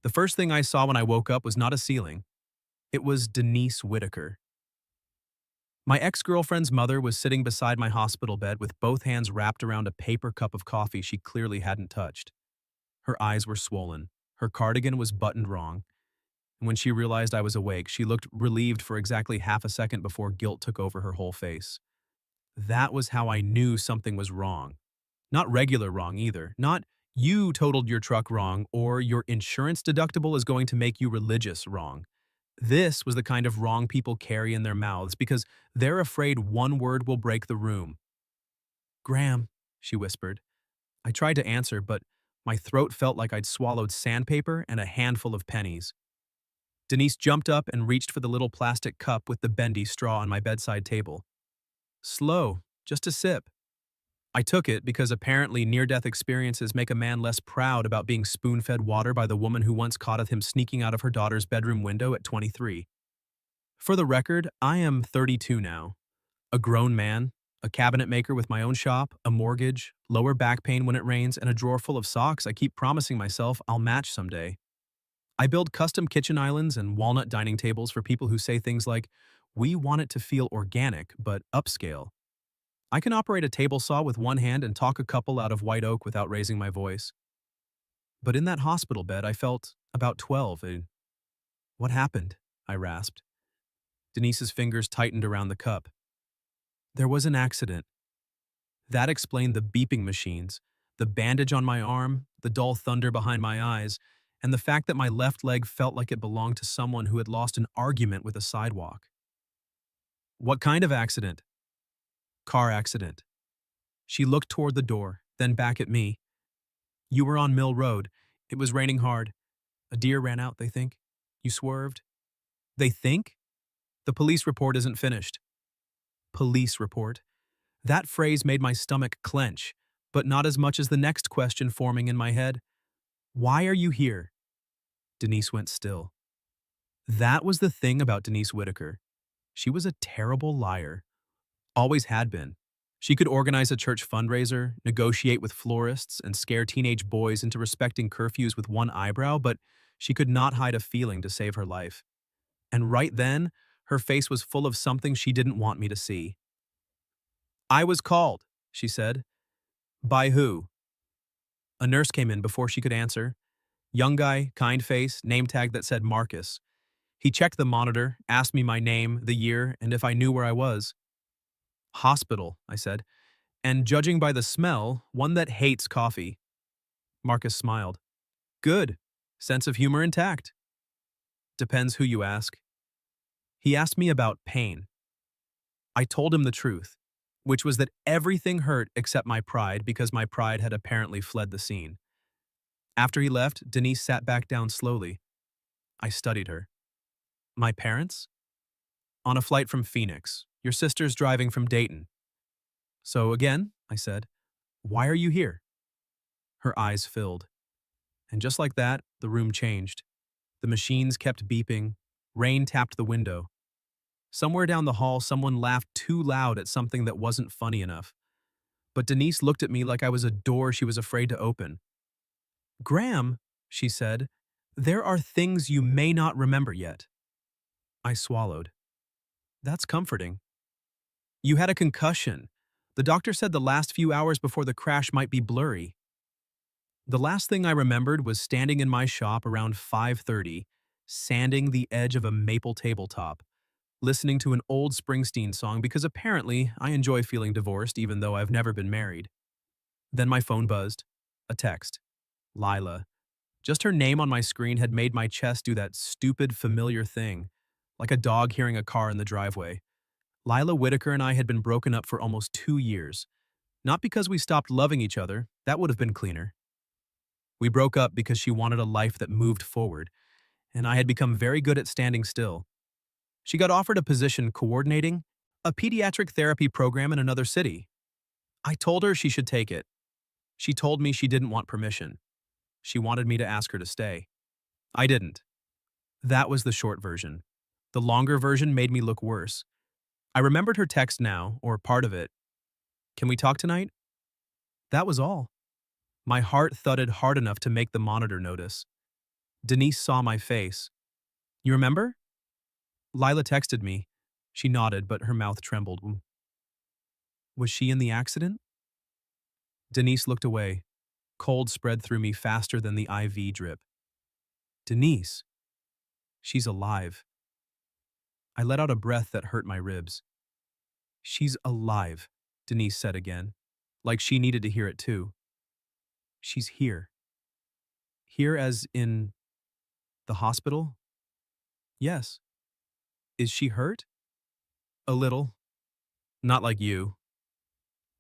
The first thing I saw when I woke up was not a ceiling. It was Denise Whitaker. My ex-girlfriend's mother was sitting beside my hospital bed with both hands wrapped around a paper cup of coffee she clearly hadn't touched. Her eyes were swollen. Her cardigan was buttoned wrong. And when she realized I was awake, she looked relieved for exactly half a second before guilt took over her whole face. That was how I knew something was wrong. Not regular wrong either. Not you totaled your truck wrong or your insurance deductible is going to make you religious wrong. This was the kind of wrong people carry in their mouths because they're afraid one word will break the room. Graham, she whispered. I tried to answer, but my throat felt like I'd swallowed sandpaper and a handful of pennies. Denise jumped up and reached for the little plastic cup with the bendy straw on my bedside table. Slow, just a sip. I took it because apparently near-death experiences make a man less proud about being spoon-fed water by the woman who once caught him sneaking out of her daughter's bedroom window at 23. For the record, I am 32 now. A grown man, a cabinet maker with my own shop, a mortgage, lower back pain when it rains, and a drawer full of socks I keep promising myself I'll match someday. I build custom kitchen islands and walnut dining tables for people who say things like, "We want it to feel organic, but upscale." I can operate a table saw with one hand and talk a couple out of white oak without raising my voice. But in that hospital bed, I felt about 12. What happened? I rasped. Denise's fingers tightened around the cup. There was an accident. That explained the beeping machines, the bandage on my arm, the dull thunder behind my eyes, and the fact that my left leg felt like it belonged to someone who had lost an argument with a sidewalk. What kind of accident? Car accident. She looked toward the door, then back at me. You were on Mill Road. It was raining hard. A deer ran out, they think. You swerved. They think? The police report isn't finished. Police report. That phrase made my stomach clench, but not as much as the next question forming in my head. Why are you here? Denise went still. That was the thing about Denise Whitaker. She was a terrible liar. Always had been. She could organize a church fundraiser, negotiate with florists, and scare teenage boys into respecting curfews with one eyebrow, but she could not hide a feeling to save her life. And right then, her face was full of something she didn't want me to see. I was called, she said. By who? A nurse came in before she could answer. Young guy, kind face, name tag that said Marcus. He checked the monitor, asked me my name, the year, and if I knew where I was. Hospital, I said, and judging by the smell, one that hates coffee. Marcus smiled. Good. Sense of humor intact. Depends who you ask. He asked me about pain. I told him the truth, which was that everything hurt except my pride because my pride had apparently fled the scene. After he left, Denise sat back down slowly. I studied her. My parents? On a flight from Phoenix. Your sister's driving from Dayton. So again, I said, why are you here? Her eyes filled. And just like that, the room changed. The machines kept beeping. Rain tapped the window. Somewhere down the hall, someone laughed too loud at something that wasn't funny enough. But Denise looked at me like I was a door she was afraid to open. Graham, she said, there are things you may not remember yet. I swallowed. That's comforting. You had a concussion. The doctor said the last few hours before the crash might be blurry. The last thing I remembered was standing in my shop around 5:30, sanding the edge of a maple tabletop, listening to an old Springsteen song because apparently I enjoy feeling divorced even though I've never been married. Then my phone buzzed. A text. Lila. Just her name on my screen had made my chest do that stupid familiar thing, like a dog hearing a car in the driveway. Lila Whitaker and I had been broken up for almost 2 years. Not because we stopped loving each other, that would have been cleaner. We broke up because she wanted a life that moved forward, and I had become very good at standing still. She got offered a position coordinating a pediatric therapy program in another city. I told her she should take it. She told me she didn't want permission. She wanted me to ask her to stay. I didn't. That was the short version. The longer version made me look worse. I remembered her text now, or part of it. Can we talk tonight? That was all. My heart thudded hard enough to make the monitor notice. Denise saw my face. You remember? Lila texted me. She nodded, but her mouth trembled. Was she in the accident? Denise looked away. Cold spread through me faster than the IV drip. Denise. She's alive. I let out a breath that hurt my ribs. She's alive, Denise said again, like she needed to hear it too. She's here. Here as in the hospital? Yes. Is she hurt? A little. Not like you.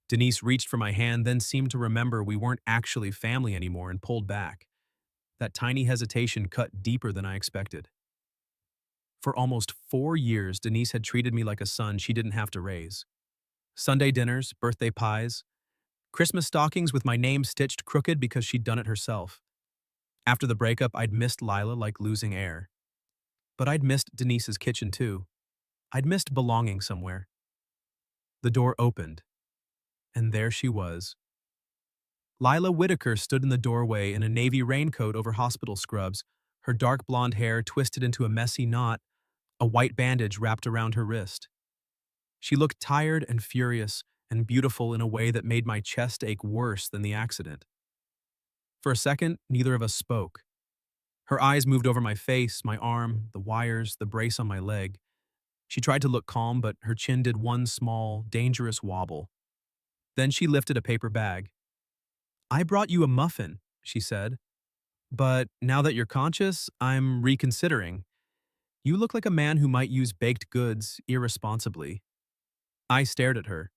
Denise reached for my hand, then seemed to remember we weren't actually family anymore and pulled back. That tiny hesitation cut deeper than I expected. For almost 4 years, Denise had treated me like a son she didn't have to raise. Sunday dinners, birthday pies, Christmas stockings with my name stitched crooked because she'd done it herself. After the breakup, I'd missed Lila like losing air. But I'd missed Denise's kitchen too. I'd missed belonging somewhere. The door opened, and there she was. Lila Whitaker stood in the doorway in a navy raincoat over hospital scrubs, her dark blonde hair twisted into a messy knot, a white bandage wrapped around her wrist. She looked tired and furious and beautiful in a way that made my chest ache worse than the accident. For a second, neither of us spoke. Her eyes moved over my face, my arm, the wires, the brace on my leg. She tried to look calm, but her chin did one small, dangerous wobble. Then she lifted a paper bag. I brought you a muffin, she said. But now that you're conscious, I'm reconsidering. You look like a man who might use baked goods irresponsibly. I stared at her.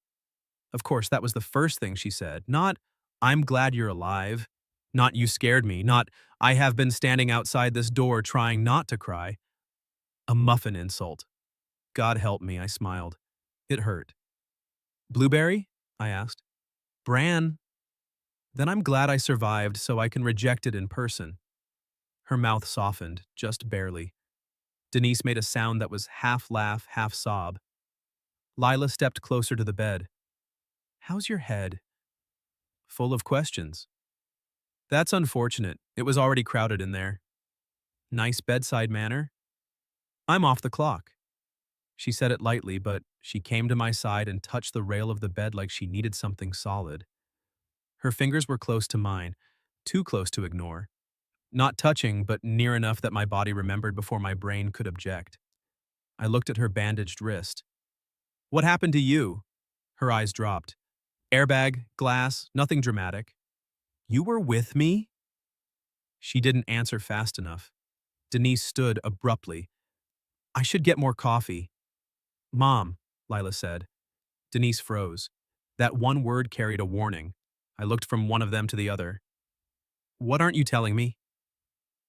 Of course, that was the first thing she said. Not, I'm glad you're alive. Not, you scared me. Not, I have been standing outside this door trying not to cry. A muffin insult. God help me, I smiled. It hurt. Blueberry? I asked. Bran. Then I'm glad I survived so I can reject it in person. Her mouth softened, just barely. Denise made a sound that was half laugh, half sob. Lila stepped closer to the bed. How's your head? Full of questions. That's unfortunate. It was already crowded in there. Nice bedside manner. I'm off the clock. She said it lightly, but she came to my side and touched the rail of the bed like she needed something solid. Her fingers were close to mine, too close to ignore. Not touching, but near enough that my body remembered before my brain could object. I looked at her bandaged wrist. What happened to you? Her eyes dropped. Airbag, glass, nothing dramatic. You were with me? She didn't answer fast enough. Denise stood abruptly. I should get more coffee. Mom, Lila said. Denise froze. That one word carried a warning. I looked from one of them to the other. What aren't you telling me?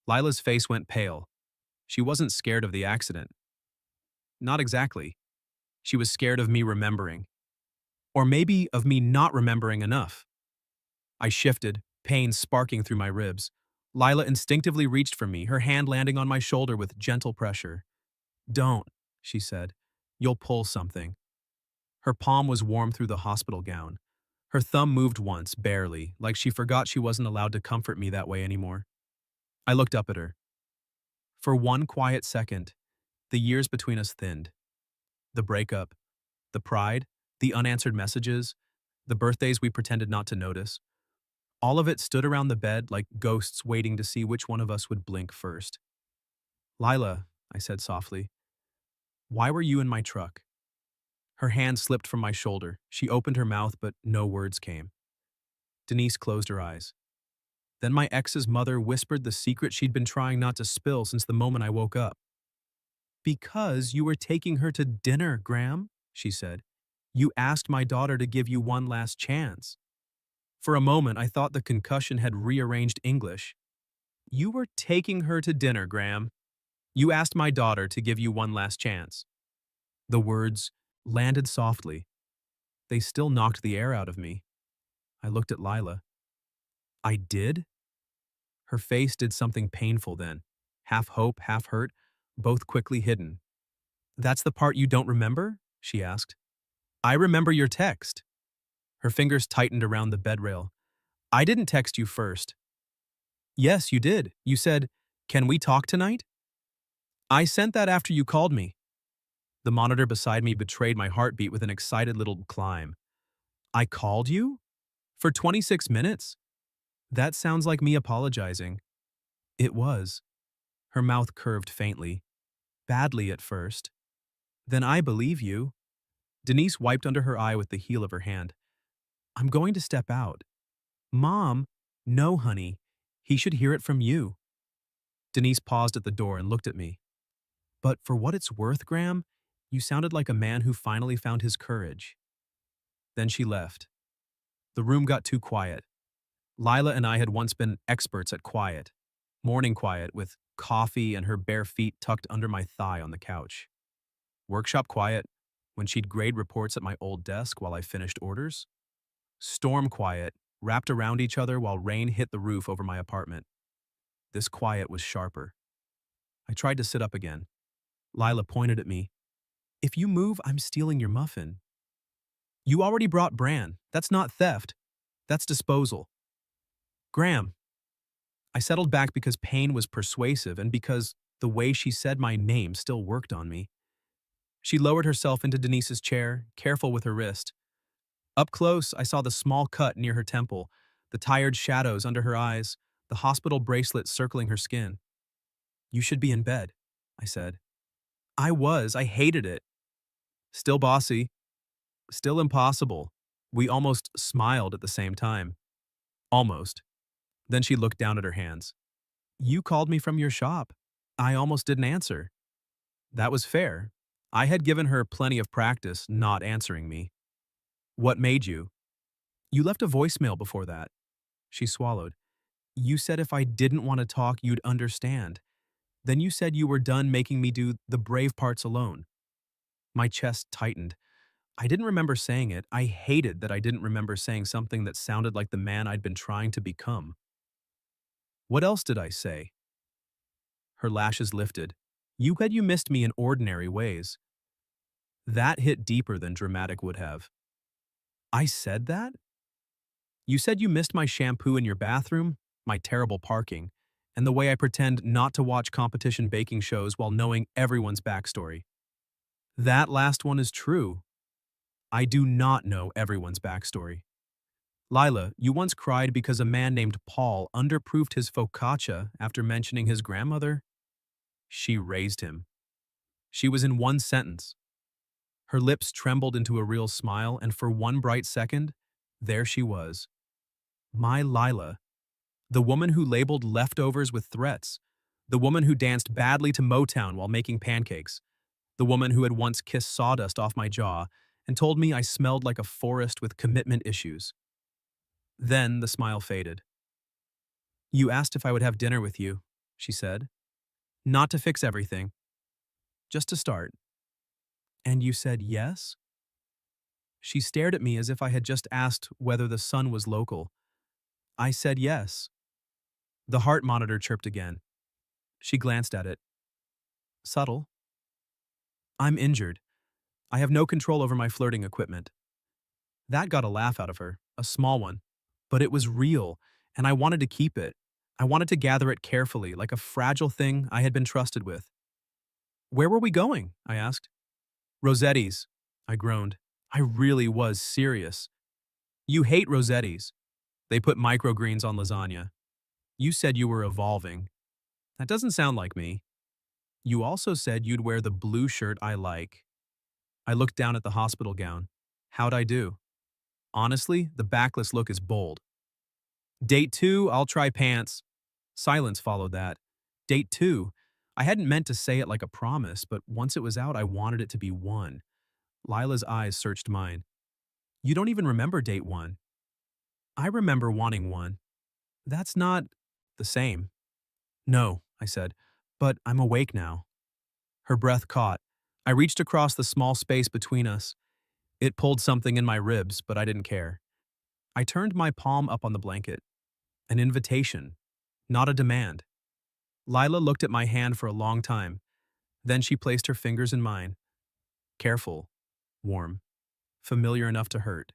Lila's face went pale. She wasn't scared of the accident. Not exactly. She was scared of me remembering. Or maybe of me not remembering enough. I shifted, pain sparking through my ribs. Lila instinctively reached for me, her hand landing on my shoulder with gentle pressure. Don't, she said. You'll pull something. Her palm was warm through the hospital gown. Her thumb moved once, barely, like she forgot she wasn't allowed to comfort me that way anymore. I looked up at her. For one quiet second, the years between us thinned. The breakup, the pride, the unanswered messages, the birthdays we pretended not to notice. All of it stood around the bed like ghosts waiting to see which one of us would blink first. Lila, I said softly, why were you in my truck? Her hand slipped from my shoulder. She opened her mouth, but no words came. Denise closed her eyes. Then my ex's mother whispered the secret she'd been trying not to spill since the moment I woke up. Because you were taking her to dinner, Graham, she said. You asked my daughter to give you one last chance. For a moment, I thought the concussion had rearranged English. You were taking her to dinner, Graham. You asked my daughter to give you one last chance. The words landed softly. They still knocked the air out of me. I looked at Lila. I did? Her face did something painful then. Half hope, half hurt, both quickly hidden. That's the part you don't remember? She asked. I remember your text. Her fingers tightened around the bed rail. I didn't text you first. Yes, you did. You said, Can we talk tonight? I sent that after you called me. The monitor beside me betrayed my heartbeat with an excited little climb. I called you? For 26 minutes? That sounds like me apologizing. It was. Her mouth curved faintly. Badly at first. Then I believe you. Denise wiped under her eye with the heel of her hand. I'm going to step out. Mom, no, honey. He should hear it from you. Denise paused at the door and looked at me. But for what it's worth, Graham, you sounded like a man who finally found his courage. Then she left. The room got too quiet. Lila and I had once been experts at quiet. Morning quiet with coffee and her bare feet tucked under my thigh on the couch. Workshop quiet when she'd grade reports at my old desk while I finished orders. Storm quiet, wrapped around each other while rain hit the roof over my apartment. This quiet was sharper. I tried to sit up again. Lila pointed at me. If you move, I'm stealing your muffin. You already brought bran. That's not theft. That's disposal. Graham. I settled back because pain was persuasive and because the way she said my name still worked on me. She lowered herself into Denise's chair, careful with her wrist. Up close, I saw the small cut near her temple, the tired shadows under her eyes, the hospital bracelet circling her skin. You should be in bed, I said. I hated it. Still bossy. Still impossible. We almost smiled at the same time. Almost. Then she looked down at her hands. You called me from your shop. I almost didn't answer. That was fair. I had given her plenty of practice not answering me. What made you? You left a voicemail before that. She swallowed. You said if I didn't want to talk, you'd understand. Then you said you were done making me do the brave parts alone. My chest tightened. I didn't remember saying it. I hated that I didn't remember saying something that sounded like the man I'd been trying to become. What else did I say? Her lashes lifted. You said you missed me in ordinary ways. That hit deeper than dramatic would have. I said that? You said you missed my shampoo in your bathroom, my terrible parking, and the way I pretend not to watch competition baking shows while knowing everyone's backstory. That last one is true. I do not know everyone's backstory. Lila, you once cried because a man named Paul underproofed his focaccia after mentioning his grandmother? She raised him. She was in one sentence. Her lips trembled into a real smile, and for one bright second, there she was. My Lila. The woman who labeled leftovers with threats. The woman who danced badly to Motown while making pancakes. The woman who had once kissed sawdust off my jaw and told me I smelled like a forest with commitment issues. Then the smile faded. You asked if I would have dinner with you, she said. Not to fix everything. Just to start. And you said yes? She stared at me as if I had just asked whether the sun was local. I said yes. The heart monitor chirped again. She glanced at it. Subtle. I'm injured. I have no control over my flirting equipment. That got a laugh out of her, a small one. But it was real, and I wanted to keep it. I wanted to gather it carefully, like a fragile thing I had been trusted with. Where were we going? I asked. Rossetti's, I groaned. I really was serious. You hate Rossetti's. They put microgreens on lasagna. You said you were evolving. That doesn't sound like me. You also said you'd wear the blue shirt I like. I looked down at the hospital gown. How'd I do? Honestly, the backless look is bold. Date 2, I'll try pants. Silence followed that. Date 2. I hadn't meant to say it like a promise, but once it was out, I wanted it to be 1. Lila's eyes searched mine. You don't even remember date 1. I remember wanting 1. That's not the same. No, I said, but I'm awake now. Her breath caught. I reached across the small space between us. It pulled something in my ribs, but I didn't care. I turned my palm up on the blanket. An invitation, not a demand. Lila looked at my hand for a long time. Then she placed her fingers in mine. Careful, warm, familiar enough to hurt.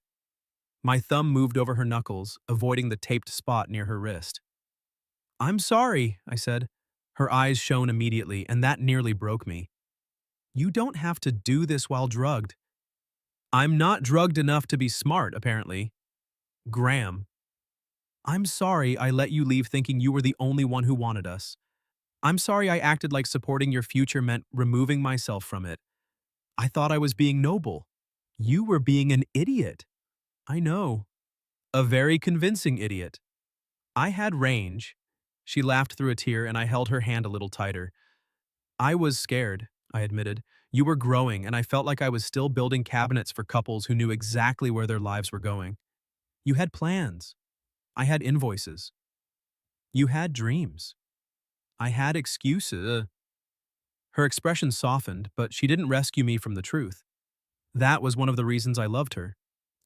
My thumb moved over her knuckles, avoiding the taped spot near her wrist. I'm sorry, I said. Her eyes shone immediately, and that nearly broke me. You don't have to do this while drugged. I'm not drugged enough to be smart, apparently. Graham, I'm sorry I let you leave thinking you were the only one who wanted us. I'm sorry I acted like supporting your future meant removing myself from it. I thought I was being noble. You were being an idiot. I know. A very convincing idiot. I had range. She laughed through a tear and I held her hand a little tighter. I was scared, I admitted. You were growing and I felt like I was still building cabinets for couples who knew exactly where their lives were going. You had plans. I had invoices. You had dreams. I had excuses. Her expression softened, but she didn't rescue me from the truth. That was one of the reasons I loved her.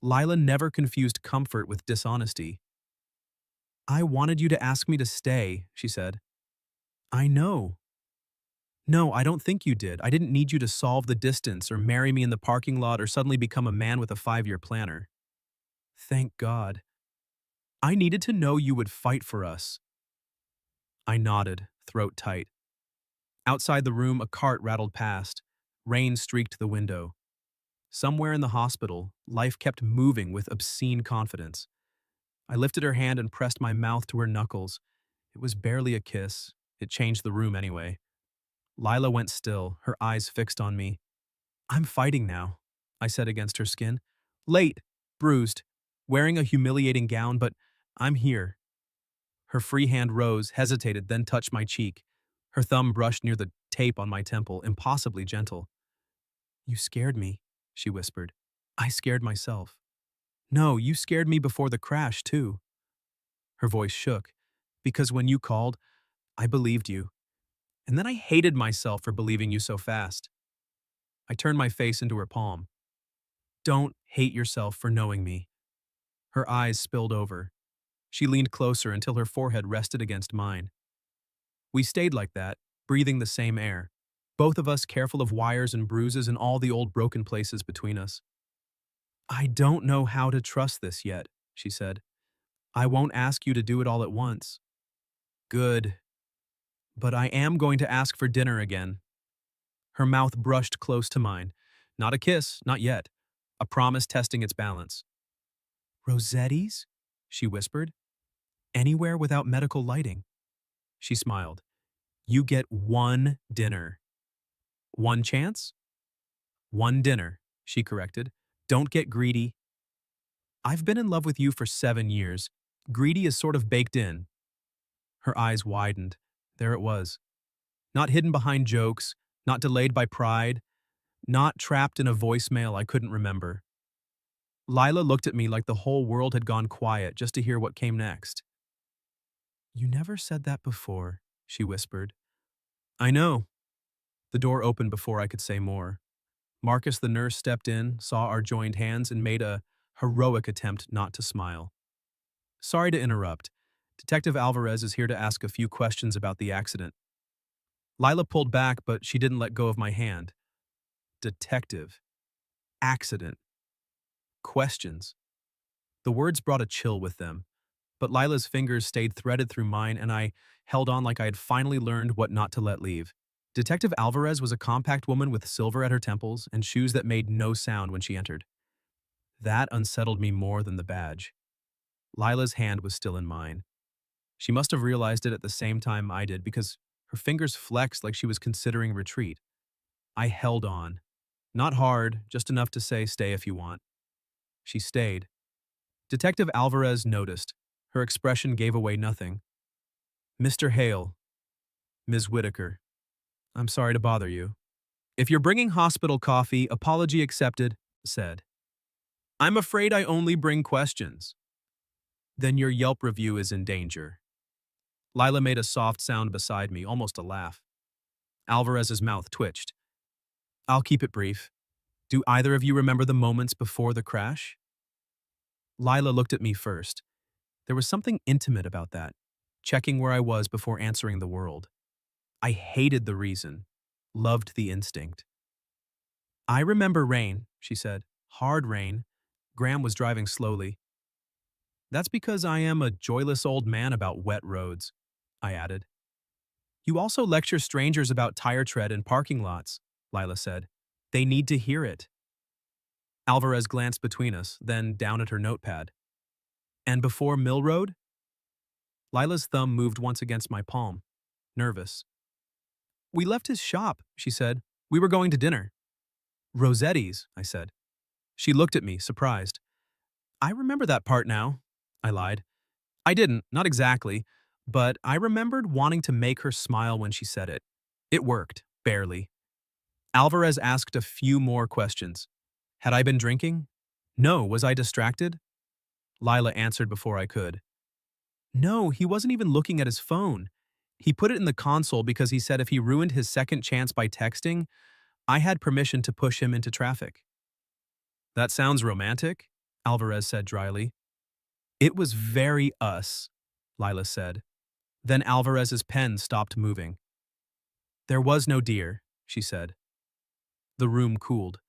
Lila never confused comfort with dishonesty. I wanted you to ask me to stay, she said. I know. No, I don't think you did. I didn't need you to solve the distance or marry me in the parking lot or suddenly become a man with a 5-year planner. Thank God. I needed to know you would fight for us. I nodded, throat tight. Outside the room, a cart rattled past. Rain streaked the window. Somewhere in the hospital, life kept moving with obscene confidence. I lifted her hand and pressed my mouth to her knuckles. It was barely a kiss. It changed the room anyway. Lila went still, her eyes fixed on me. I'm fighting now, I said against her skin. Late, bruised, wearing a humiliating gown, but I'm here. Her free hand rose, hesitated, then touched my cheek. Her thumb brushed near the tape on my temple, impossibly gentle. You scared me, she whispered. I scared myself. No, you scared me before the crash, too. Her voice shook, because when you called, I believed you. And then I hated myself for believing you so fast. I turned my face into her palm. Don't hate yourself for knowing me. Her eyes spilled over. She leaned closer until her forehead rested against mine. We stayed like that, breathing the same air, both of us careful of wires and bruises and all the old broken places between us. I don't know how to trust this yet, she said. I won't ask you to do it all at once. Good. But I am going to ask for dinner again. Her mouth brushed close to mine. Not a kiss, not yet. A promise testing its balance. Rossetti's? She whispered. Anywhere without medical lighting. She smiled. You get one dinner. One chance? One dinner, she corrected. Don't get greedy. I've been in love with you for 7 years. Greedy is sort of baked in. Her eyes widened. There it was. Not hidden behind jokes, not delayed by pride, not trapped in a voicemail I couldn't remember. Lila looked at me like the whole world had gone quiet just to hear what came next. You never said that before, she whispered. I know. The door opened before I could say more. Marcus the nurse stepped in, saw our joined hands, and made a heroic attempt not to smile. Sorry to interrupt. Detective Alvarez is here to ask a few questions about the accident. Lila pulled back, but she didn't let go of my hand. Detective. Accident. Questions. The words brought a chill with them, but Lila's fingers stayed threaded through mine and I held on like I had finally learned what not to let leave. Detective Alvarez was a compact woman with silver at her temples and shoes that made no sound when she entered. That unsettled me more than the badge. Lila's hand was still in mine. She must have realized it at the same time I did because her fingers flexed like she was considering retreat. I held on. Not hard, just enough to say stay if you want. She stayed. Detective Alvarez noticed. Her expression gave away nothing. Mr. Hale. Ms. Whitaker. I'm sorry to bother you. If you're bringing hospital coffee, apology accepted, said. I'm afraid I only bring questions. Then your Yelp review is in danger. Lila made a soft sound beside me, almost a laugh. Alvarez's mouth twitched. I'll keep it brief. Do either of you remember the moments before the crash? Lila looked at me first. There was something intimate about that, checking where I was before answering the world. I hated the reason, loved the instinct. I remember rain, she said. Hard rain. Graham was driving slowly. That's because I am a joyless old man about wet roads, I added. You also lecture strangers about tire tread in parking lots, Lila said. They need to hear it. Alvarez glanced between us, then down at her notepad. And before Mill Road? Lila's thumb moved once against my palm, nervous. We left his shop, she said. We were going to dinner. Rossetti's, I said. She looked at me, surprised. I remember that part now, I lied. I didn't, not exactly, but I remembered wanting to make her smile when she said it. It worked, barely. Alvarez asked a few more questions. Had I been drinking? No, was I distracted? Lila answered before I could. No, he wasn't even looking at his phone. He put it in the console because he said if he ruined his second chance by texting, I had permission to push him into traffic. That sounds romantic, Alvarez said dryly. It was very us, Lila said. Then Alvarez's pen stopped moving. There was no deer, she said. The room cooled.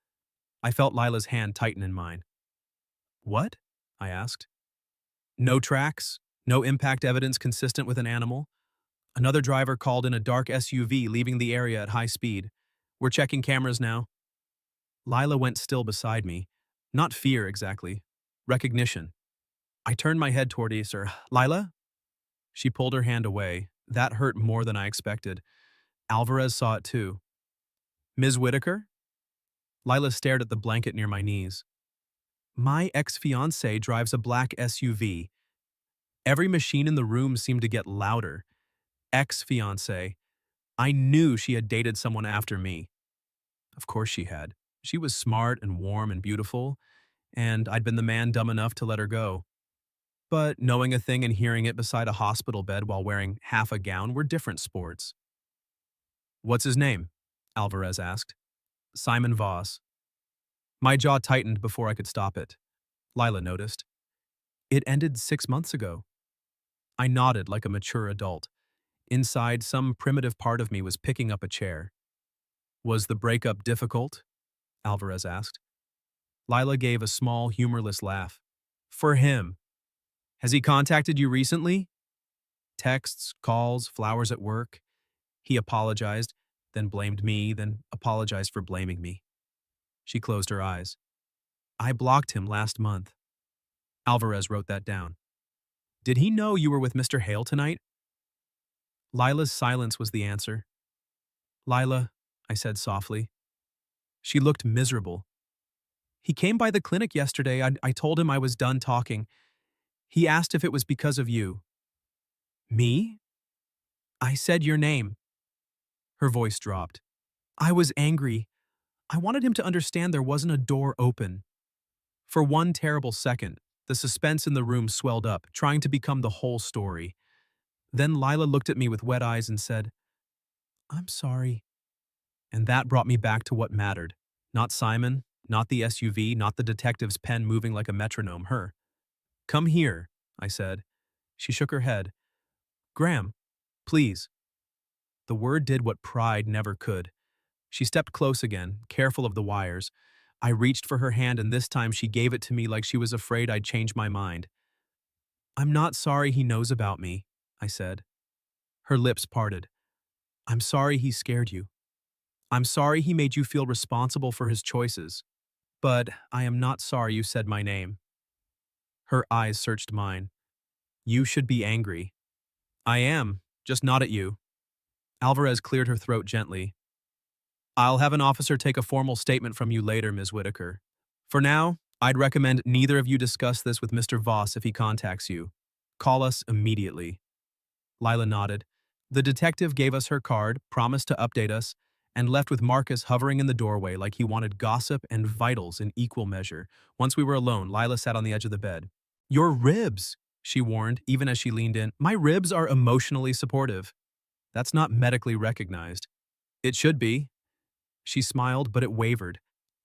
I felt Lila's hand tighten in mine. What? I asked. No tracks, no impact evidence consistent with an animal. Another driver called in a dark SUV leaving the area at high speed. We're checking cameras now. Lila went still beside me. Not fear, exactly. Recognition. I turned my head toward her. Lila? She pulled her hand away. That hurt more than I expected. Alvarez saw it too. Ms. Whitaker? Lila stared at the blanket near my knees. My ex-fiancé drives a black SUV. Every machine in the room seemed to get louder. Ex-fiancé. I knew she had dated someone after me. Of course she had. She was smart and warm and beautiful, and I'd been the man dumb enough to let her go. But knowing a thing and hearing it beside a hospital bed while wearing half a gown were different sports. What's his name? Alvarez asked. Simon Voss. My jaw tightened before I could stop it. Lila noticed. It ended 6 months ago. I nodded like a mature adult. Inside, some primitive part of me was picking up a chair. Was the breakup difficult? Alvarez asked. Lila gave a small, humorless laugh. For him. Has he contacted you recently? Texts, calls, flowers at work. He apologized, then blamed me, then apologized for blaming me. She closed her eyes. I blocked him last month. Alvarez wrote that down. Did he know you were with Mr. Hale tonight? Lila's silence was the answer. Lila, I said softly. She looked miserable. He came by the clinic yesterday. I told him I was done talking. He asked if it was because of you. Me? I said your name. Her voice dropped. I was angry. I wanted him to understand there wasn't a door open. For one terrible second, the suspense in the room swelled up, trying to become the whole story. Then Lila looked at me with wet eyes and said, I'm sorry. And that brought me back to what mattered. Not Simon, not the SUV, not the detective's pen moving like a metronome, her. Come here, I said. She shook her head. Graham, please. The word did what pride never could. She stepped close again, careful of the wires. I reached for her hand and this time she gave it to me like she was afraid I'd change my mind. I'm not sorry he knows about me, I said. Her lips parted. I'm sorry he scared you. I'm sorry he made you feel responsible for his choices. But I am not sorry you said my name. Her eyes searched mine. You should be angry. I am, just not at you. Alvarez cleared her throat gently. I'll have an officer take a formal statement from you later, Ms. Whitaker. For now, I'd recommend neither of you discuss this with Mr. Voss if he contacts you. Call us immediately. Lila nodded. The detective gave us her card, promised to update us, and left with Marcus hovering in the doorway like he wanted gossip and vitals in equal measure. Once we were alone, Lila sat on the edge of the bed. Your ribs, she warned, even as she leaned in. My ribs are emotionally supportive. That's not medically recognized. It should be. She smiled, but it wavered.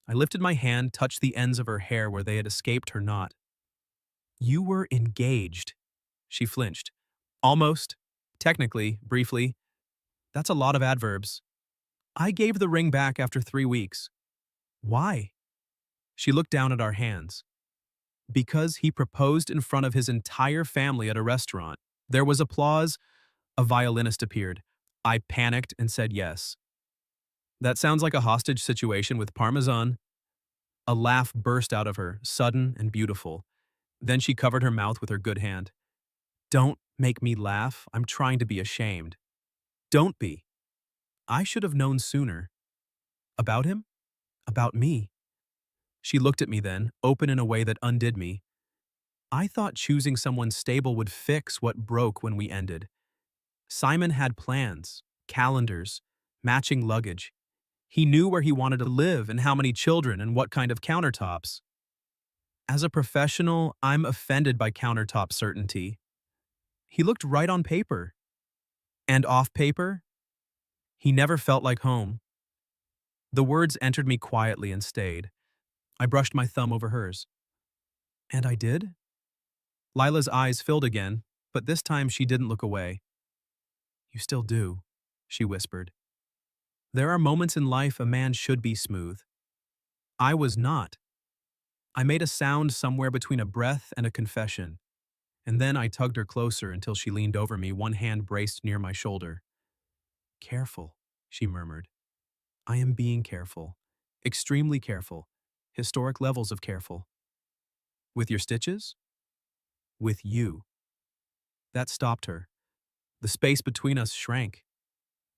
I lifted my hand, touched the ends of her hair where they had escaped her knot. You were engaged. She flinched. Almost. Technically, briefly. That's a lot of adverbs. I gave the ring back after 3 weeks. Why? She looked down at our hands. Because he proposed in front of his entire family at a restaurant. There was applause. A violinist appeared. I panicked and said yes. That sounds like a hostage situation with Parmesan. A laugh burst out of her, sudden and beautiful. Then she covered her mouth with her good hand. Don't make me laugh. I'm trying to be ashamed. Don't be. I should have known sooner. About him? About me. She looked at me then, open in a way that undid me. I thought choosing someone stable would fix what broke when we ended. Simon had plans, calendars, matching luggage. He knew where he wanted to live and how many children and what kind of countertops. As a professional, I'm offended by countertop certainty. He looked right on paper. And off paper, he never felt like home. The words entered me quietly and stayed. I brushed my thumb over hers. And I did? Lila's eyes filled again, but this time she didn't look away. You still do, she whispered. There are moments in life a man should be smooth. I was not. I made a sound somewhere between a breath and a confession, and then I tugged her closer until she leaned over me, one hand braced near my shoulder. Careful, she murmured. I am being careful. Extremely careful. Historic levels of careful. With your stitches? With you. That stopped her. The space between us shrank.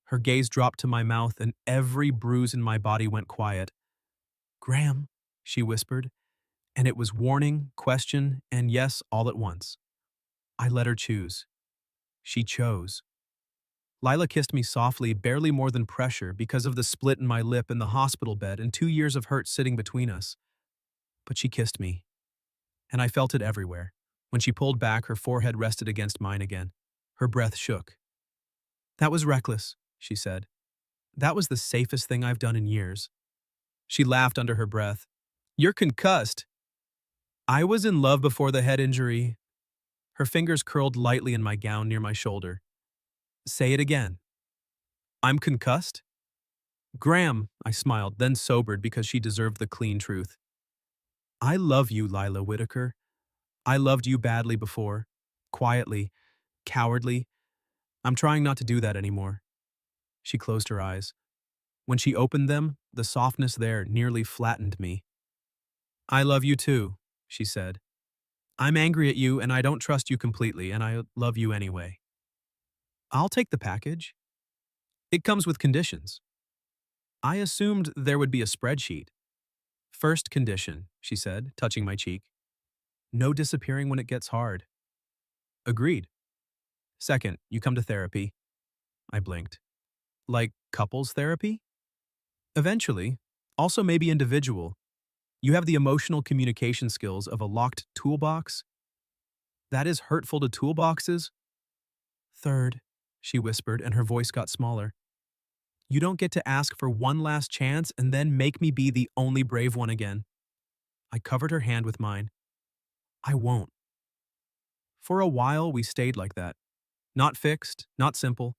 Her gaze dropped to my mouth and every bruise in my body went quiet. Graham, she whispered, and it was warning, question, and yes all at once. I let her choose. She chose. Lila kissed me softly, barely more than pressure because of the split in my lip in the hospital bed and 2 years of hurt sitting between us. But she kissed me, and I felt it everywhere. When she pulled back, her forehead rested against mine again. Her breath shook. That was reckless, she said. That was the safest thing I've done in years. She laughed under her breath. You're concussed. I was in love before the head injury. Her fingers curled lightly in my gown near my shoulder. Say it again. I'm concussed? Graham, I smiled, then sobered because she deserved the clean truth. I love you, Lila Whitaker. I loved you badly before. Quietly. Cowardly. I'm trying not to do that anymore. She closed her eyes. When she opened them, the softness there nearly flattened me. I love you too, she said. I'm angry at you and I don't trust you completely and I love you anyway. I'll take the package. It comes with conditions. I assumed there would be a spreadsheet. First condition, she said, touching my cheek. No disappearing when it gets hard. Agreed. Second, you come to therapy. I blinked. Like couples therapy? Eventually. Also maybe individual. You have the emotional communication skills of a locked toolbox. That is hurtful to toolboxes. Third, she whispered and her voice got smaller. You don't get to ask for one last chance and then make me be the only brave one again. I covered her hand with mine. I won't. For a while, we stayed like that. Not fixed, not simple,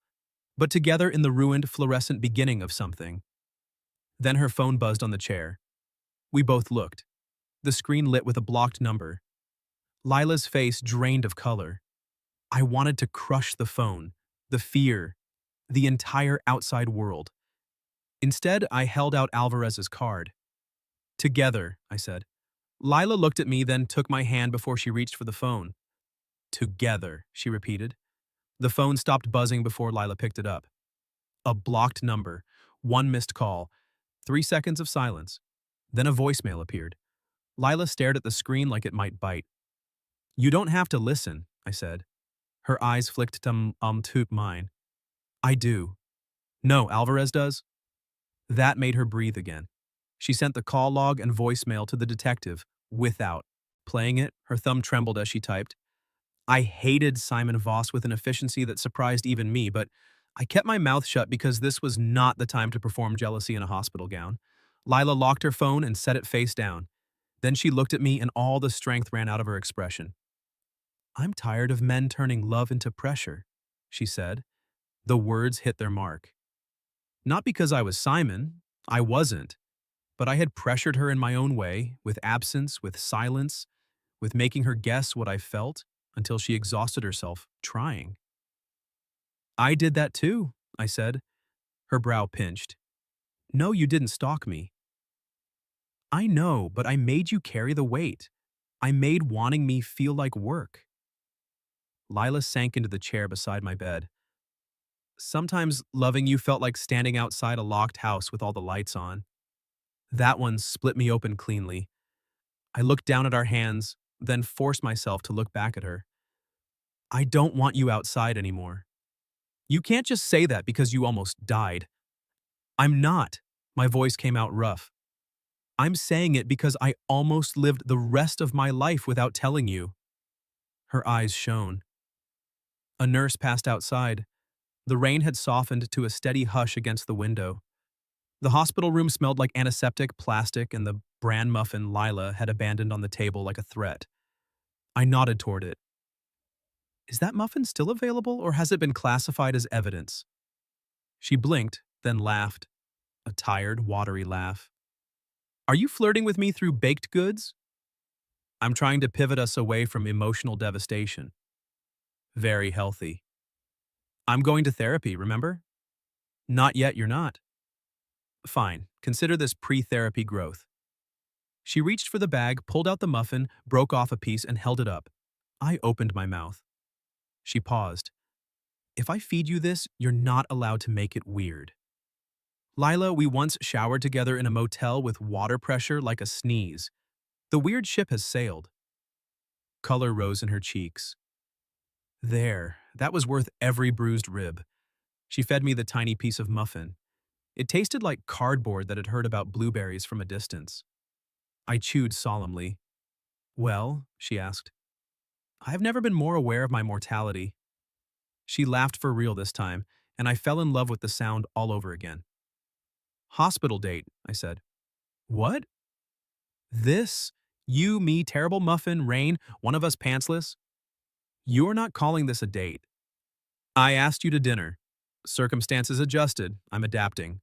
but together in the ruined fluorescent beginning of something. Then her phone buzzed on the chair. We both looked. The screen lit with a blocked number. Lila's face drained of color. I wanted to crush the phone, the fear, the entire outside world. Instead, I held out Alvarez's card. Together, I said. Lila looked at me, then took my hand before she reached for the phone. Together, she repeated. The phone stopped buzzing before Lila picked it up. A blocked number, one missed call, 3 seconds of silence. Then a voicemail appeared. Lila stared at the screen like it might bite. You don't have to listen, I said. Her eyes flicked to mine. I do. No, Alvarez does. That made her breathe again. She sent the call log and voicemail to the detective, without. Playing it, her thumb trembled as she typed. I hated Simon Voss with an efficiency that surprised even me, but I kept my mouth shut because this was not the time to perform jealousy in a hospital gown. Lila locked her phone and set it face down. Then she looked at me and all the strength ran out of her expression. I'm tired of men turning love into pressure, she said. The words hit their mark. Not because I was Simon, I wasn't, but I had pressured her in my own way, with absence, with silence, with making her guess what I felt until she exhausted herself trying. I did that too, I said. Her brow pinched. No, you didn't stalk me. I know, but I made you carry the weight. I made wanting me feel like work. Lila sank into the chair beside my bed. Sometimes loving you felt like standing outside a locked house with all the lights on. That one split me open cleanly. I looked down at our hands, then forced myself to look back at her. I don't want you outside anymore. You can't just say that because you almost died. I'm not. My voice came out rough. I'm saying it because I almost lived the rest of my life without telling you. Her eyes shone. A nurse passed outside. The rain had softened to a steady hush against the window. The hospital room smelled like antiseptic, plastic, and the bran muffin Lila had abandoned on the table like a threat. I nodded toward it. Is that muffin still available, or has it been classified as evidence? She blinked, then laughed. A tired, watery laugh. Are you flirting with me through baked goods? I'm trying to pivot us away from emotional devastation. Very healthy. I'm going to therapy, remember? Not yet, you're not. Fine, consider this pre-therapy growth. She reached for the bag, pulled out the muffin, broke off a piece, and held it up. I opened my mouth. She paused. If I feed you this, you're not allowed to make it weird. Lila, we once showered together in a motel with water pressure like a sneeze. The weird ship has sailed. Color rose in her cheeks. There, that was worth every bruised rib. She fed me the tiny piece of muffin. It tasted like cardboard that had heard about blueberries from a distance. I chewed solemnly. Well, she asked. I've never been more aware of my mortality. She laughed for real this time, and I fell in love with the sound all over again. Hospital date, I said. What? This? You, me, terrible muffin, Rain, one of us pantsless? You're not calling this a date. I asked you to dinner. Circumstances adjusted. I'm adapting.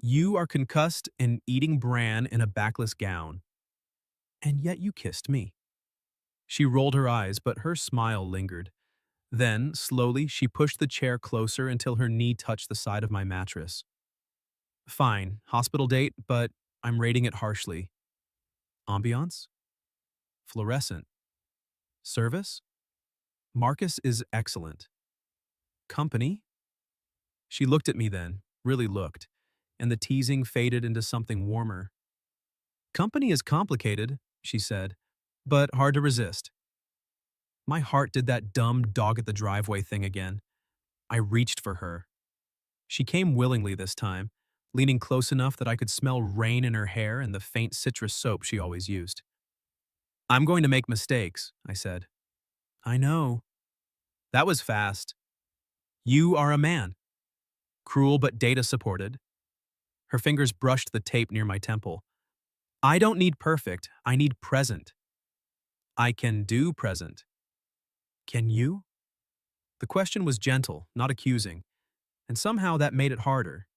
You are concussed and eating bran in a backless gown. And yet you kissed me. She rolled her eyes, but her smile lingered. Then, slowly, she pushed the chair closer until her knee touched the side of my mattress. Fine, hospital date, but I'm rating it harshly. Ambiance? Fluorescent. Service? Marcus is excellent. Company? She looked at me then, really looked, and the teasing faded into something warmer. Company is complicated, she said, but hard to resist. My heart did that dumb dog at the driveway thing again. I reached for her. She came willingly this time, leaning close enough that I could smell rain in her hair and the faint citrus soap she always used. I'm going to make mistakes, I said. I know. That was fast. You are a man. Cruel but data supported. Her fingers brushed the tape near my temple. I don't need perfect, I need present. I can do present. Can you? The question was gentle, not accusing, and somehow that made it harder.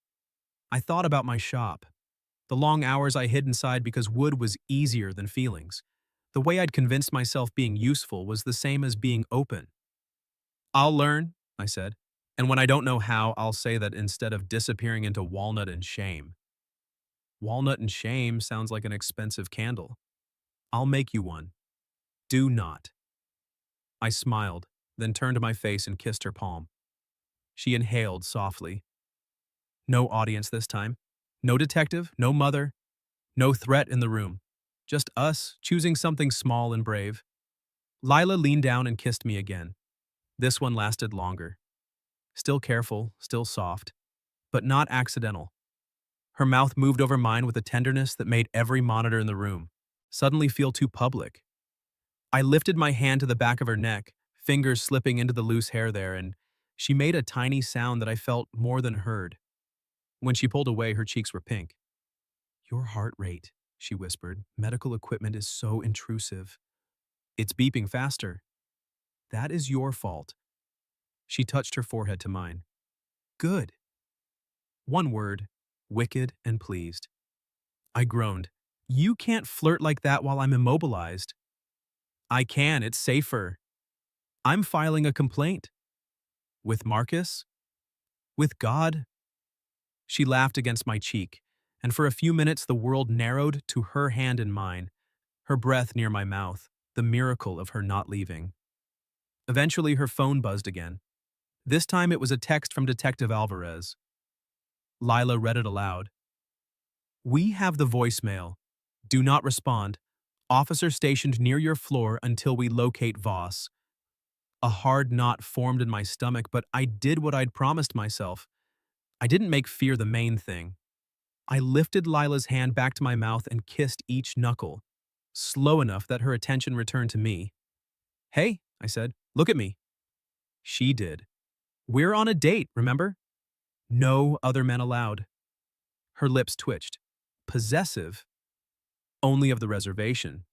I thought about my shop, the long hours I hid inside because wood was easier than feelings. The way I'd convinced myself being useful was the same as being open. I'll learn, I said, and when I don't know how, I'll say that instead of disappearing into walnut and shame. Walnut and shame sounds like an expensive candle. I'll make you one. Do not. I smiled, then turned to my face and kissed her palm. She inhaled softly. No audience this time. No detective, no mother, no threat in the room. Just us, choosing something small and brave. Lila leaned down and kissed me again. This one lasted longer. Still careful, still soft, but not accidental. Her mouth moved over mine with a tenderness that made every monitor in the room suddenly feel too public. I lifted my hand to the back of her neck, fingers slipping into the loose hair there, and she made a tiny sound that I felt more than heard. When she pulled away, her cheeks were pink. Your heart rate, she whispered. Medical equipment is so intrusive. It's beeping faster. That is your fault. She touched her forehead to mine. Good. One word, wicked and pleased. I groaned. You can't flirt like that while I'm immobilized. I can, it's safer. I'm filing a complaint. With Marcus? With God? She laughed against my cheek, and for a few minutes the world narrowed to her hand in mine, her breath near my mouth, the miracle of her not leaving. Eventually her phone buzzed again. This time it was a text from Detective Alvarez. Lila read it aloud. "We have the voicemail. Do not respond. Officer stationed near your floor until we locate Voss." A hard knot formed in my stomach, but I did what I'd promised myself. I didn't make fear the main thing. I lifted Lila's hand back to my mouth and kissed each knuckle, slow enough that her attention returned to me. "Hey," I said, "look at me." She did. "We're on a date, remember? No other men allowed." Her lips twitched. "Possessive? Only of the reservation."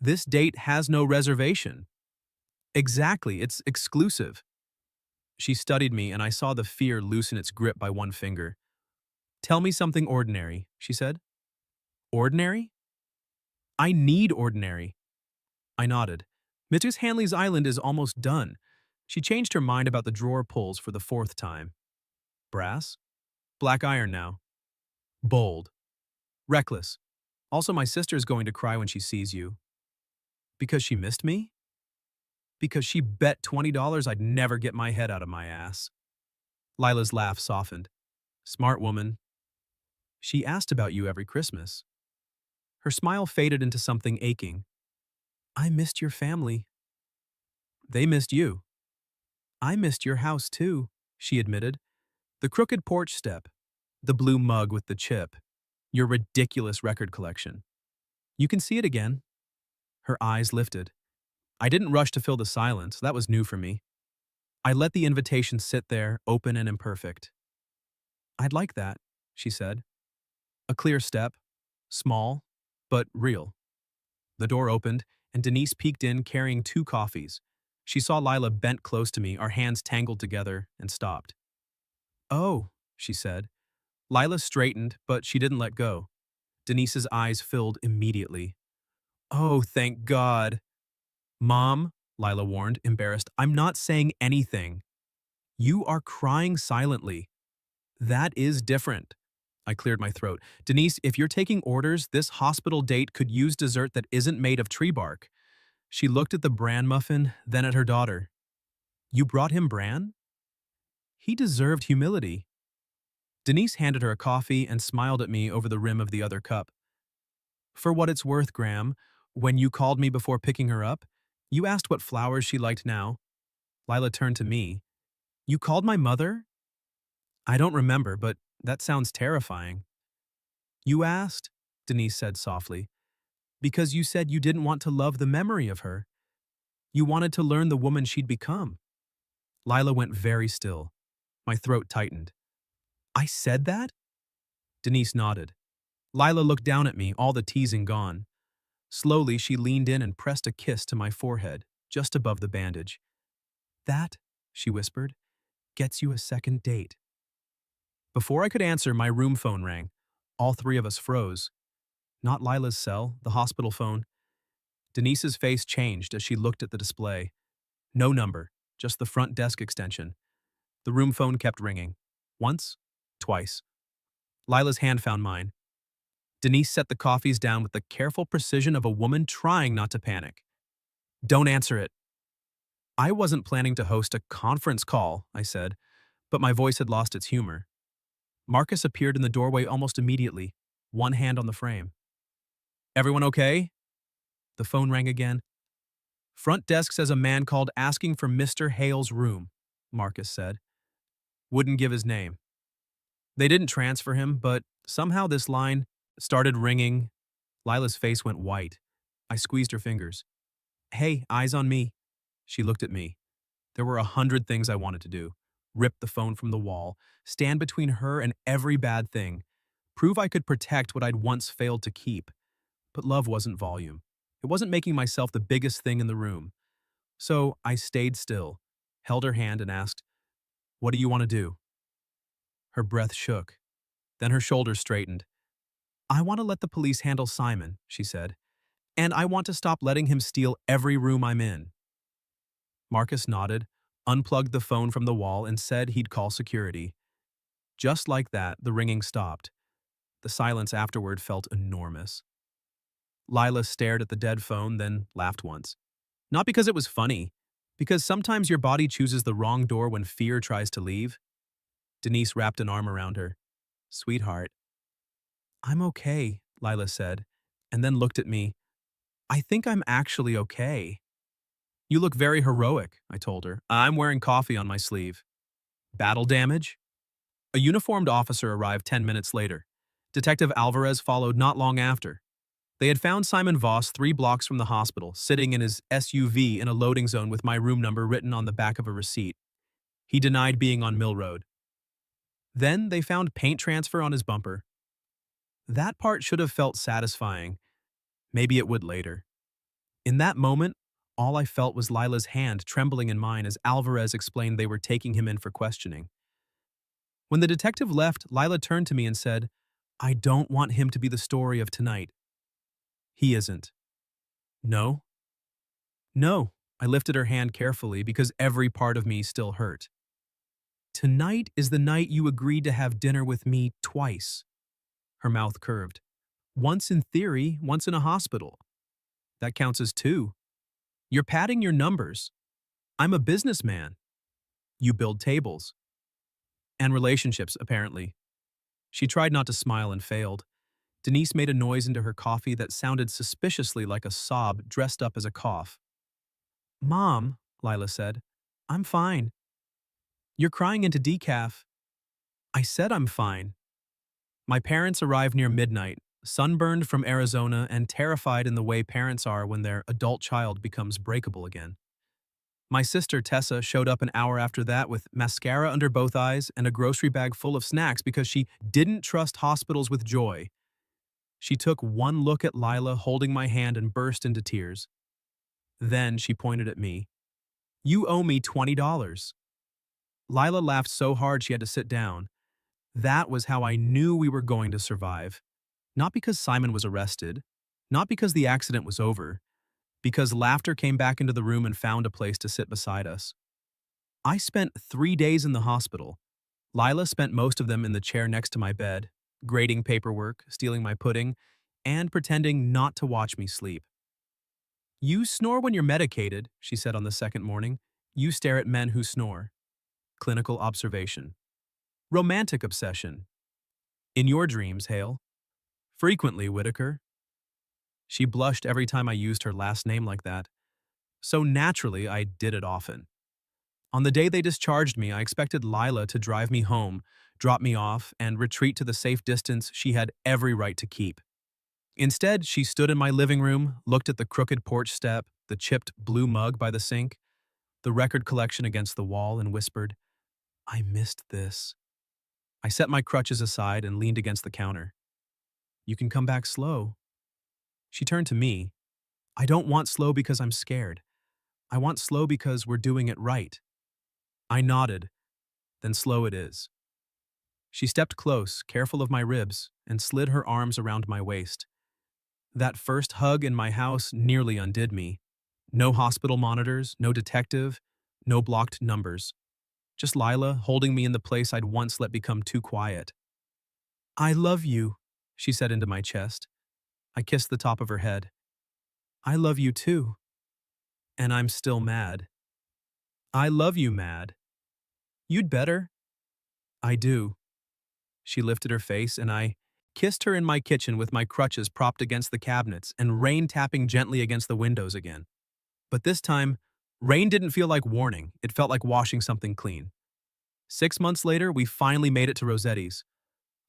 "This date has no reservation." "Exactly, it's exclusive." She studied me, and I saw the fear loosen its grip by one finger. "Tell me something ordinary," she said. "Ordinary? I need ordinary." I nodded. "Mrs. Hanley's island is almost done." She changed her mind about the drawer pulls for the fourth time. "Brass? Black iron now." "Bold. Reckless. Also, my sister's going to cry when she sees you." "Because she missed me?" "Because she bet $20 I'd never get my head out of my ass." Lila's laugh softened. "Smart woman." "She asked about you every Christmas." Her smile faded into something aching. "I missed your family." "They missed you." "I missed your house too," she admitted. "The crooked porch step, the blue mug with the chip, your ridiculous record collection. You can see it again." Her eyes lifted. I didn't rush to fill the silence, that was new for me. I let the invitation sit there, open and imperfect. "I'd like that," she said. A clear step, small, but real. The door opened, and Denise peeked in carrying 2 coffees. She saw Lila bent close to me, our hands tangled together, and stopped. "Oh," she said. Lila straightened, but she didn't let go. Denise's eyes filled immediately. "Oh, thank God." "Mom," Lila warned, embarrassed, "I'm not saying anything." "You are crying silently." "That is different." I cleared my throat. "Denise, if you're taking orders, this hospital date could use dessert that isn't made of tree bark." She looked at the bran muffin, then at her daughter. "You brought him bran?" "He deserved humility." Denise handed her a coffee and smiled at me over the rim of the other cup. "For what it's worth, Graham, when you called me before picking her up, you asked what flowers she liked now." Lila turned to me. "You called my mother?" "I don't remember, but that sounds terrifying." "You asked," Denise said softly, "because you said you didn't want to love the memory of her. You wanted to learn the woman she'd become." Lila went very still. My throat tightened. "I said that?" Denise nodded. Lila looked down at me, all the teasing gone. Slowly, she leaned in and pressed a kiss to my forehead, just above the bandage. "That," she whispered, "gets you a second date." Before I could answer, my room phone rang. All 3 of us froze. Not Lila's cell, the hospital phone. Denise's face changed as she looked at the display. No number, just the front desk extension. The room phone kept ringing. Once, twice. Lila's hand found mine. Denise set the coffees down with the careful precision of a woman trying not to panic. "Don't answer it." "I wasn't planning to host a conference call," I said, but my voice had lost its humor. Marcus appeared in the doorway almost immediately, one hand on the frame. "Everyone okay?" The phone rang again. "Front desk says a man called asking for Mr. Hale's room," Marcus said. Wouldn't give his name. They didn't transfer him, but somehow this line started ringing. Lila's face went white. I squeezed her fingers. "Hey, eyes on me." She looked at me. There were 100 things I wanted to do. Rip the phone from the wall, stand between her and every bad thing, prove I could protect what I'd once failed to keep. But love wasn't volume. It wasn't making myself the biggest thing in the room. So I stayed still, held her hand and asked, "What do you want to do?" Her breath shook. Then her shoulders straightened. "I want to let the police handle Simon," she said. "And I want to stop letting him steal every room I'm in." Marcus nodded. unplugged the phone from the wall, and said he'd call security. Just like that, the ringing stopped. The silence afterward felt enormous. Lila stared at the dead phone, then laughed once. Not because it was funny, because sometimes your body chooses the wrong door when fear tries to leave. Denise wrapped an arm around her. Sweetheart. I'm okay, Lila said, and then looked at me. I think I'm actually okay. You look very heroic, I told her. I'm wearing coffee on my sleeve. Battle damage? A uniformed officer arrived 10 minutes later. Detective Alvarez followed not long after. They had found Simon Voss 3 blocks from the hospital, sitting in his SUV in a loading zone with my room number written on the back of a receipt. He denied being on Mill Road. Then they found paint transfer on his bumper. That part should have felt satisfying. Maybe it would later. In that moment, all I felt was Lila's hand trembling in mine as Alvarez explained they were taking him in for questioning. When the detective left, Lila turned to me and said, I don't want him to be the story of tonight. He isn't. No? No. I lifted her hand carefully because every part of me still hurt. Tonight is the night you agreed to have dinner with me twice. Her mouth curved. Once in theory, once in a hospital. That counts as 2. You're padding your numbers. I'm a businessman. You build tables. And relationships, apparently. She tried not to smile and failed. Denise made a noise into her coffee that sounded suspiciously like a sob dressed up as a cough. Mom, Lila said, I'm fine. You're crying into decaf. I said I'm fine. My parents arrived near midnight, sunburned from Arizona and terrified in the way parents are when their adult child becomes breakable again. My sister Tessa showed up an hour after that with mascara under both eyes and a grocery bag full of snacks because she didn't trust hospitals with joy. She took one look at Lila holding my hand and burst into tears. Then she pointed at me. You owe me $20. Lila laughed so hard she had to sit down. That was how I knew we were going to survive. Not because Simon was arrested, not because the accident was over, because laughter came back into the room and found a place to sit beside us. I spent 3 days in the hospital. Lila spent most of them in the chair next to my bed, grading paperwork, stealing my pudding, and pretending not to watch me sleep. You snore when you're medicated, she said on the second morning. You stare at men who snore. Clinical observation. Romantic obsession. In your dreams, Hale. Frequently, Whitaker. She blushed every time I used her last name like that. So naturally, I did it often. On the day they discharged me, I expected Lila to drive me home, drop me off, and retreat to the safe distance she had every right to keep. Instead, she stood in my living room, looked at the crooked porch step, the chipped blue mug by the sink, the record collection against the wall, and whispered, I missed this. I set my crutches aside and leaned against the counter. You can come back slow. She turned to me. I don't want slow because I'm scared. I want slow because we're doing it right. I nodded. Then slow it is. She stepped close, careful of my ribs, and slid her arms around my waist. That first hug in my house nearly undid me. No hospital monitors, no detective, no blocked numbers. Just Lila holding me in the place I'd once let become too quiet. I love you, she said into my chest. I kissed the top of her head. I love you too. And I'm still mad. I love you, Mad. You'd better. I do. She lifted her face and I kissed her in my kitchen with my crutches propped against the cabinets and rain tapping gently against the windows again. But this time, rain didn't feel like warning. It felt like washing something clean. 6 months later, we finally made it to Rossetti's.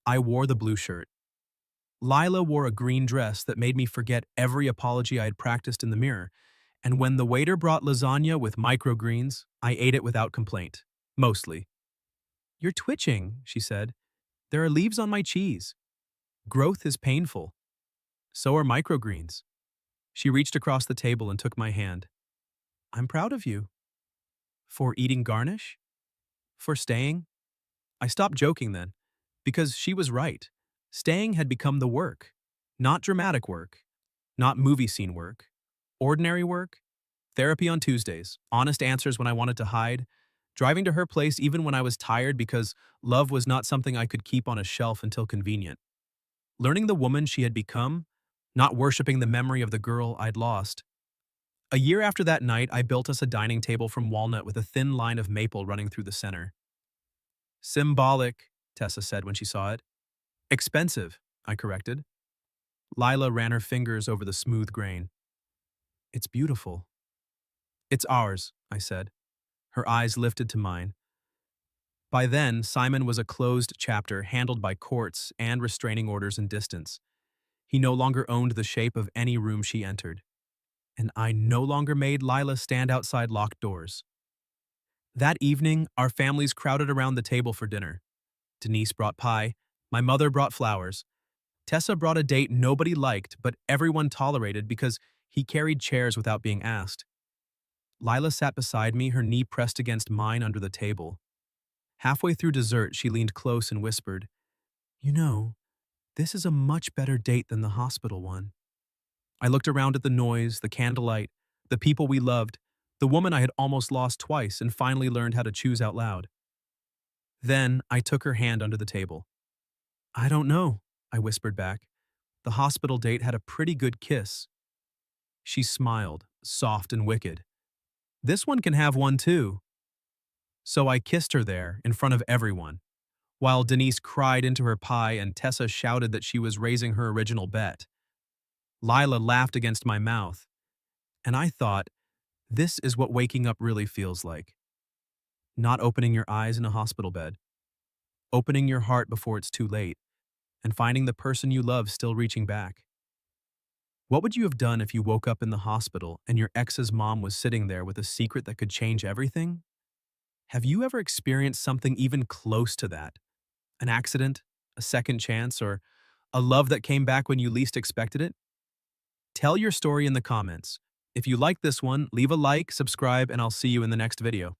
I wore the blue shirt. Lila wore a green dress that made me forget every apology I had practiced in the mirror, and when the waiter brought lasagna with microgreens, I ate it without complaint. Mostly. You're twitching, she said. There are leaves on my cheese. Growth is painful. So are microgreens. She reached across the table and took my hand. I'm proud of you. For eating garnish? For staying? I stopped joking then, because she was right. Staying had become the work. Not dramatic work. Not movie scene work. Ordinary work. Therapy on Tuesdays. Honest answers when I wanted to hide. driving to her place even when I was tired because love was not something I could keep on a shelf until convenient. Learning the woman she had become, not worshiping the memory of the girl I'd lost. A year after that night, I built us a dining table from walnut with a thin line of maple running through the center. Symbolic, Tessa said when she saw it. Expensive, I corrected. Lila ran her fingers over the smooth grain. It's beautiful. It's ours, I said. Her eyes lifted to mine. By then, Simon was a closed chapter handled by courts and restraining orders and distance. He no longer owned the shape of any room she entered. And I no longer made Lila stand outside locked doors. That evening, our families crowded around the table for dinner. Denise brought pie, my mother brought flowers. Tessa brought a date nobody liked, but everyone tolerated because he carried chairs without being asked. Lila sat beside me, her knee pressed against mine under the table. Halfway through dessert, she leaned close and whispered, "You know, this is a much better date than the hospital one." I looked around at the noise, the candlelight, the people we loved, the woman I had almost lost twice and finally learned how to choose out loud. Then I took her hand under the table. "I don't know," I whispered back. "The hospital date had a pretty good kiss." She smiled, soft and wicked. "This one can have one too." So I kissed her there, in front of everyone, while Denise cried into her pie and Tessa shouted that she was raising her original bet. Lila laughed against my mouth, and I thought, this is what waking up really feels like. Not opening your eyes in a hospital bed, opening your heart before it's too late, and finding the person you love still reaching back. What would you have done if you woke up in the hospital and your ex's mom was sitting there with a secret that could change everything? Have you ever experienced something even close to that? An accident, a second chance, or a love that came back when you least expected it? Tell your story in the comments. If you like this one, leave a like, subscribe, and I'll see you in the next video.